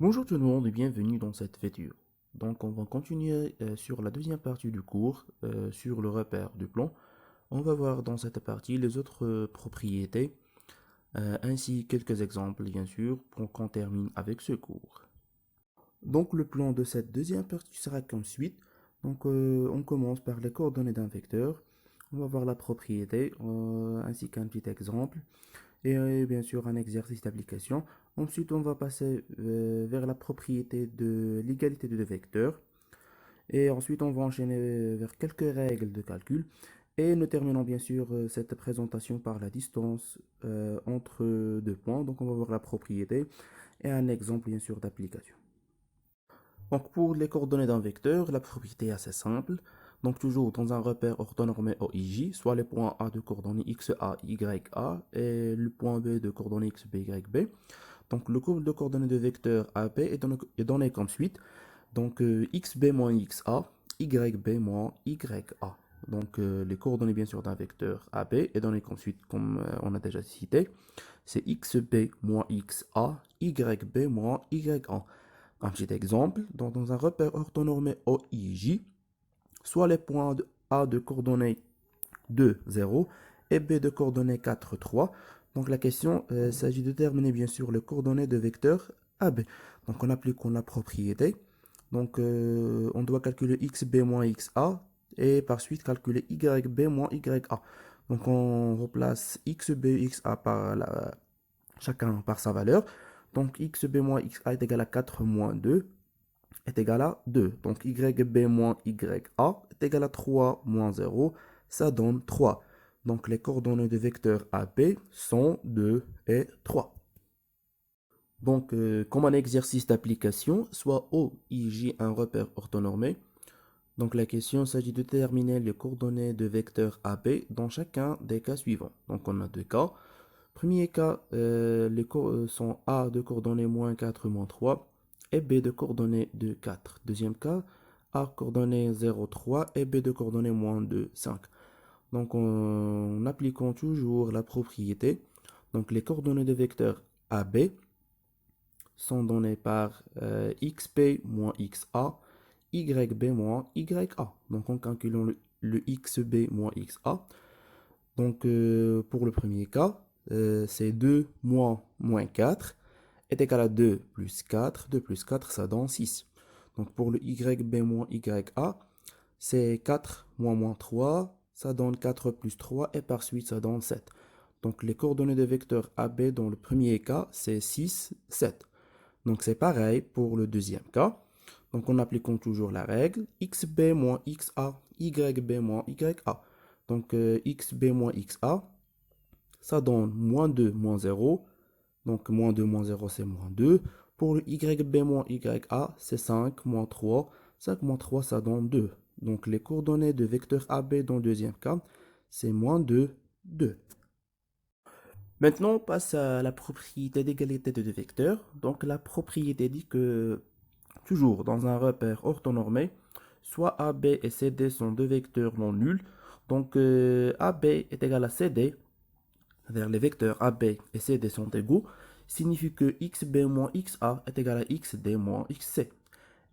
Bonjour tout le monde et bienvenue dans cette vidéo. Donc on va continuer sur la deuxième partie du cours sur le repère du plan. On va voir dans cette partie les autres propriétés ainsi quelques exemples bien sûr pour qu'on termine avec ce cours. Donc le plan de cette deuxième partie sera comme suite. Donc on commence par les coordonnées d'un vecteur. On va voir la propriété ainsi qu'un petit exemple et bien sûr un exercice d'application. Ensuite, on va passer vers la propriété de l'égalité de deux vecteurs. Et ensuite, on va enchaîner vers quelques règles de calcul. Et nous terminons bien sûr cette présentation par la distance entre deux points. Donc, on va voir la propriété et un exemple bien sûr d'application. Donc, pour les coordonnées d'un vecteur, la propriété est assez simple. Donc, toujours dans un repère orthonormé OIJ, soit les points A de coordonnées XA, YA et le point B de coordonnées XB, YB. Donc, le couple de coordonnées de vecteur AB est donné comme suite. Donc, XB moins XA, YB moins YA. Donc, les coordonnées, bien sûr, d'un vecteur AB est donné comme suite, comme on a déjà cité. C'est XB moins XA, YB moins YA. Un petit exemple, dans un repère orthonormé OIJ, soit les points A de coordonnées 2, 0 et B de coordonnées 4, 3. Donc la question s'agit de déterminer bien sûr les coordonnées de vecteur AB. Donc on applique la propriété. Donc on doit calculer xb moins xa et par suite calculer yb moins ya. Donc on replace xb et xa chacun par sa valeur. Donc xb moins xa est égal à 4 moins 2 est égal à 2. Donc YB moins YA est égal à 3 moins 0. Ça donne 3. Donc les coordonnées de vecteur AB sont 2 et 3. Donc comme un exercice d'application, soit O, I, J, un repère orthonormé. Donc la question s'agit de déterminer les coordonnées de vecteur AB dans chacun des cas suivants. Donc on a deux cas. Premier cas, sont A de coordonnées moins 4, moins 3 et B de coordonnées de 4. Deuxième cas, A coordonnées 0, 3 et B de coordonnées moins 2, 5. Donc en appliquant toujours la propriété, donc les coordonnées de vecteur AB sont données par XB moins XA, YB moins YA. Donc en calculant le XB moins XA, donc pour le premier cas, c'est 2 moins 4 est égal à 2 plus 4. 2 plus 4, ça donne 6. Donc pour le YB moins YA, c'est 4 moins 3, ça donne 4 plus 3 et par suite ça donne 7. Donc les coordonnées de vecteur AB dans le premier cas, c'est 6, 7. Donc c'est pareil pour le deuxième cas. Donc en appliquant toujours la règle, xb moins xa, yb moins ya. Donc xb moins xa, ça donne moins 2 moins 0. Donc moins 2 moins 0, c'est moins 2. Pour le YB moins YA, c'est 5 moins 3. 5 moins 3, ça donne 2. Donc les coordonnées de vecteur AB dans le deuxième cas, c'est moins 2, 2. Maintenant, on passe à la propriété d'égalité de deux vecteurs. Donc la propriété dit que, toujours dans un repère orthonormé, soit AB et CD sont deux vecteurs non nuls. Donc AB est égal à CD, c'est-à-dire les vecteurs AB et CD sont égaux, signifie que XB moins XA est égal à XD moins XC.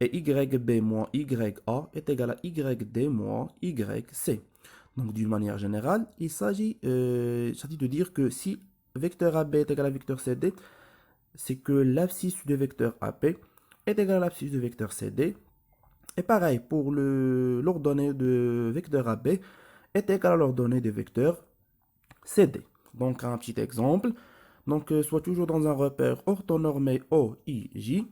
Et YB moins YA est égal à YD moins YC. Donc d'une manière générale, il s'agit de dire que si vecteur AB est égal à vecteur CD, c'est que l'abscisse du vecteur AB est égal à l'abscisse du vecteur CD. Et pareil, pour l'ordonnée de vecteur AB est égal à l'ordonnée de vecteur CD. Donc un petit exemple. Donc soit toujours dans un repère orthonormé OIJ.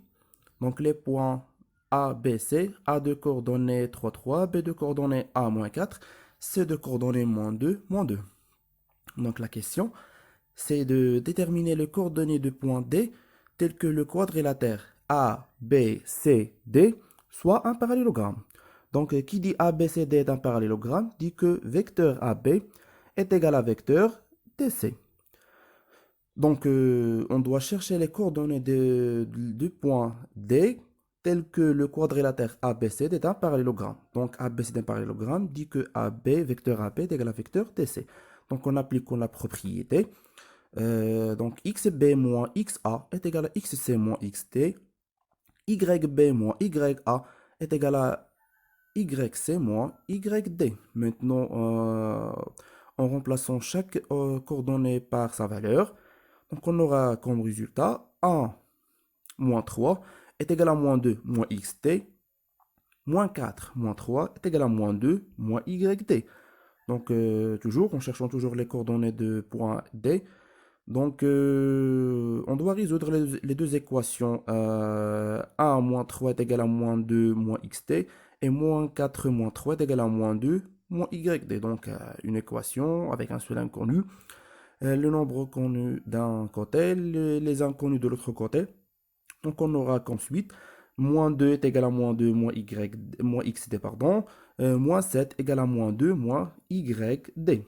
Donc les points A, B, C, A de coordonnées 3, 3, B de coordonnées A, moins 4, C de coordonnées moins 2, moins 2. Donc la question, c'est de déterminer les coordonnées de point D tel que le quadrilatère A, B, C, D soit un parallélogramme. Donc, qui dit A, B, C, D est un parallélogramme dit que vecteur AB est égal à vecteur DC. Donc, on doit chercher les coordonnées du point D tel que le quadrilatère ABC est un parallélogramme. Donc, ABC est un parallélogramme dit que AB, vecteur AB est égal à vecteur DC. Donc, on applique la propriété. Donc, XB moins XA est égal à XC moins XD. YB moins YA est égal à YC moins YD. Maintenant, en remplaçant chaque coordonnée par sa valeur, donc on aura comme résultat 1 moins 3 est égal à moins 2 moins XT, moins 4 moins 3 est égal à moins 2 moins YD. Donc, toujours, en cherchant toujours les coordonnées de point D, donc, on doit résoudre les deux équations. 1 moins 3 est égal à moins 2 moins xt et moins 4 moins 3 est égal à moins 2 moins yd. Donc, une équation avec un seul inconnu. Le nombre connu d'un côté, les inconnus de l'autre côté. Donc, on aura comme suite moins 2 est égal à moins 2 moins, moins xt, pardon. Moins 7 est égal à moins 2 moins yd.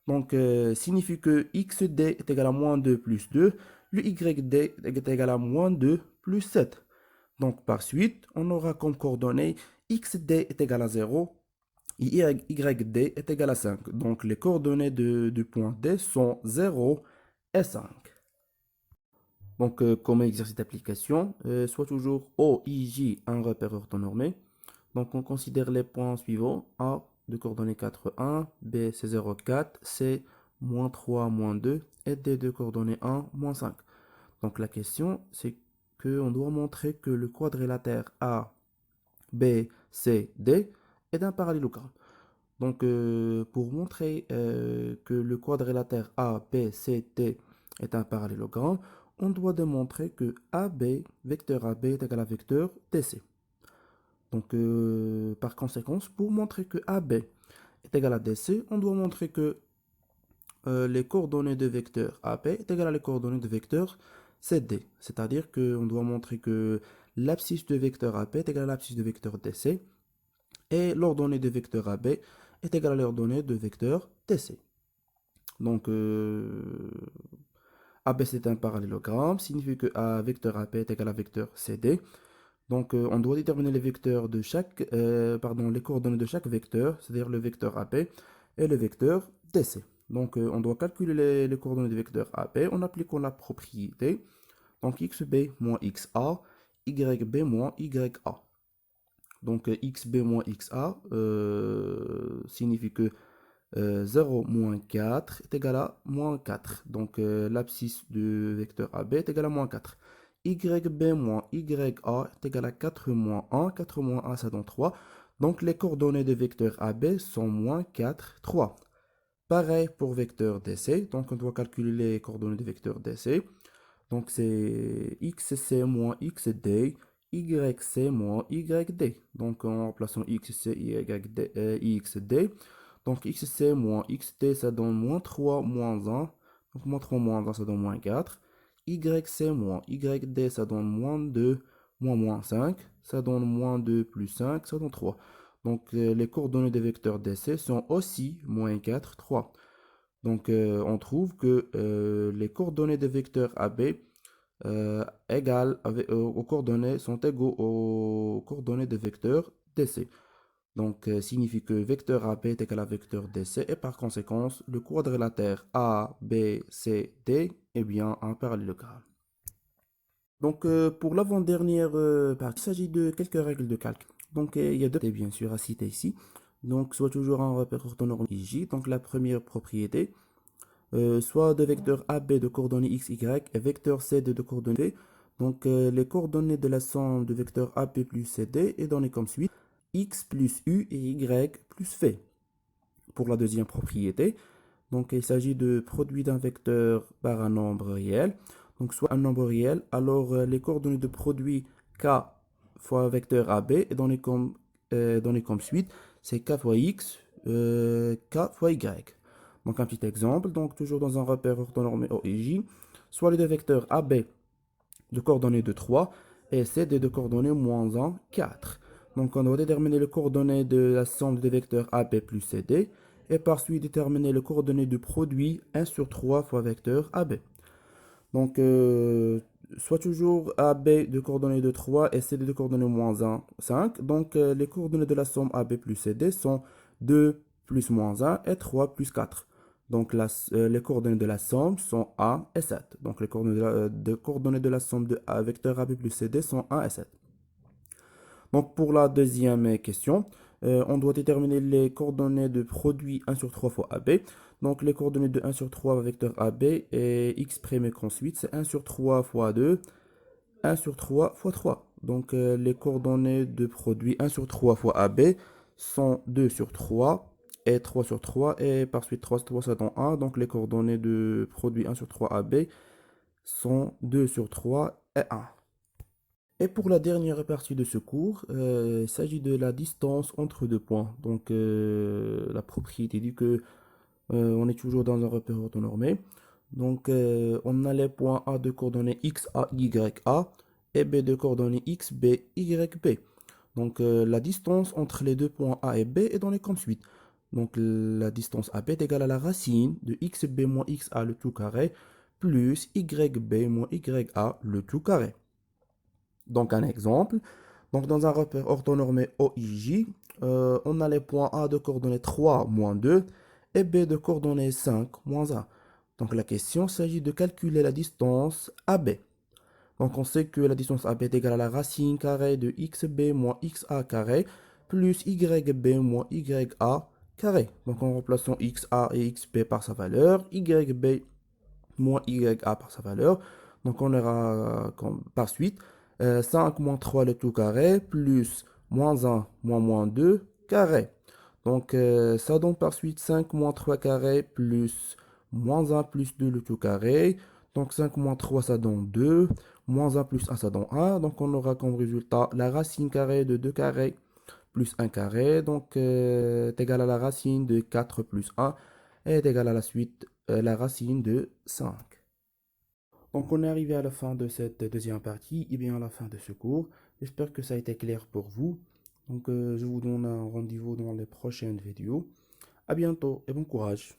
Donc, signifie que xd est égal à moins 2 plus 2, le yd est égal à moins 2 plus 7. Donc, par suite, on aura comme coordonnées xd est égal à 0 et yd est égal à 5. Donc, les coordonnées du point D sont 0 et 5. Donc, comme exercice d'application, soit toujours O, I, J, un repère orthonormé. Donc, on considère les points suivants. A de coordonnées 4, 1, B, c'est 0, 4, C, moins 3, moins 2, et D de coordonnées 1, moins 5. Donc, la question, c'est qu'on doit montrer que le quadrilatère A, B, C, D est d'un parallélogramme. Donc, pour montrer que le quadrilatère A, B, C, D est un parallélogramme, on doit démontrer que AB, vecteur AB est égal à vecteur DC. Donc, par conséquent, pour montrer que AB est égal à DC, on doit montrer que les coordonnées de vecteur AP est égal à les coordonnées de vecteur CD. C'est-à-dire qu'on doit montrer que l'abscisse de vecteur AP est égal à l'abscisse de vecteur DC et l'ordonnée de vecteur AB est égal à l'ordonnée de vecteur DC. Donc, AB c'est un parallélogramme, signifie que A vecteur AP est égal à vecteur CD. Donc, on doit déterminer les vecteurs de chaque, les coordonnées de chaque vecteur, c'est-à-dire le vecteur AP et le vecteur DC. Donc, on doit calculer les coordonnées du vecteur AP en appliquant la propriété. Donc, xb moins xa, yb moins ya. Donc, xb moins xa signifie que 0 moins 4 est égal à moins 4. Donc, l'abscisse du vecteur AB est égal à moins 4. YB moins YA est égal à 4 moins 1. 4 moins 1, ça donne 3. Donc, les coordonnées de vecteur AB sont moins 4, 3. Pareil pour vecteur DC. Donc, on doit calculer les coordonnées de vecteur DC. Donc, c'est XC moins XD, YC moins YD. Donc, en remplaçant XC, YD, XD. Donc, XC moins XD, ça donne moins 3 moins 1. Donc, moins 3 moins 1, ça donne moins 4. YC moins YD, ça donne moins 2 moins 5. Ça donne moins 2 plus 5, ça donne 3. Donc, les coordonnées des vecteurs DC sont aussi moins 4, 3. Donc, on trouve que les coordonnées des vecteurs AB aux coordonnées sont égaux aux coordonnées des vecteurs DC. Donc, signifie que vecteur AB est égal à vecteur DC et par conséquent, le quadrilatère A, B, C, D est bien un parallélogramme. Donc, pour l'avant-dernière partie, il s'agit de quelques règles de calcul. Donc, il y a deux bien sûr à citer ici. Donc, soit toujours un repère orthonormé J. Donc, la première propriété, soit de vecteur AB de coordonnées x, y et vecteur CD de coordonnées V. Donc, les coordonnées de la somme de vecteurs AB plus CD est donnée comme suit x plus u et y plus v. Pour la deuxième propriété, donc il s'agit de produit d'un vecteur par un nombre réel. Donc, soit un nombre réel, alors les coordonnées de produit k fois vecteur AB est donné comme suite, c'est k fois x, k fois y. Donc, un petit exemple, donc toujours dans un repère orthonormé OIJ, soit les deux vecteurs AB de coordonnées de 3 et CD de coordonnées moins 1, 4. Donc, on doit déterminer les coordonnées de la somme des vecteurs AB plus CD et par suite déterminer les coordonnées du produit 1 sur 3 fois vecteur AB. Donc, soit toujours AB de coordonnées de 3 et CD de coordonnées moins 1, 5. Donc, les coordonnées de la somme AB plus CD sont 2 plus moins 1 et 3 plus 4. Donc, les coordonnées de la somme sont 1 et 7. Donc, les coordonnées de la somme de vecteur AB plus CD sont 1 et 7. Donc pour la deuxième question, on doit déterminer les coordonnées de produit 1 sur 3 fois AB. Donc les coordonnées de 1 sur 3 vecteur AB est exprimé qu'ensuite c'est 1 sur 3 fois 2, 1 sur 3 fois 3. Donc les coordonnées de produit 1 sur 3 fois AB sont 2 sur 3 et 3 sur 3 et par suite 3 sur 3 ça donne 1. Donc les coordonnées de produit 1 sur 3 AB sont 2 sur 3 et 1. Et pour la dernière partie de ce cours, il s'agit de la distance entre deux points. Donc la propriété dit que on est toujours dans un repère orthonormé. Donc on a les points A de coordonnées x, a, y, a et B de coordonnées x, b, y, b. Donc la distance entre les deux points A et B est donnée comme suite. Donc la distance AB est égale à la racine de xb moins xa le tout carré plus yb moins ya le tout carré. Donc un exemple, donc dans un repère orthonormé OIJ, on a les points A de coordonnées 3 moins 2 et B de coordonnées 5 moins 1. Donc la question s'agit de calculer la distance AB. Donc on sait que la distance AB est égale à la racine carrée de xb moins xa carré plus yb moins ya carré. Donc en remplaçant xa et xb par sa valeur, yb moins ya par sa valeur. Donc on aura par suite 5 moins 3 le tout carré plus moins 1 moins 2 carré. Donc ça donne par suite 5 moins 3 carré plus moins 1 plus 2 le tout carré. Donc 5 moins 3 ça donne 2. Moins 1 plus 1 ça donne 1. Donc on aura comme résultat la racine carrée de 2 carré plus 1 carré. Donc est égal à la racine de 4 plus 1 est égal à la suite la racine de 5. Donc on est arrivé à la fin de cette deuxième partie et bien à la fin de ce cours. J'espère que ça a été clair pour vous. Donc je vous donne un rendez-vous dans les prochaines vidéos. À bientôt et bon courage.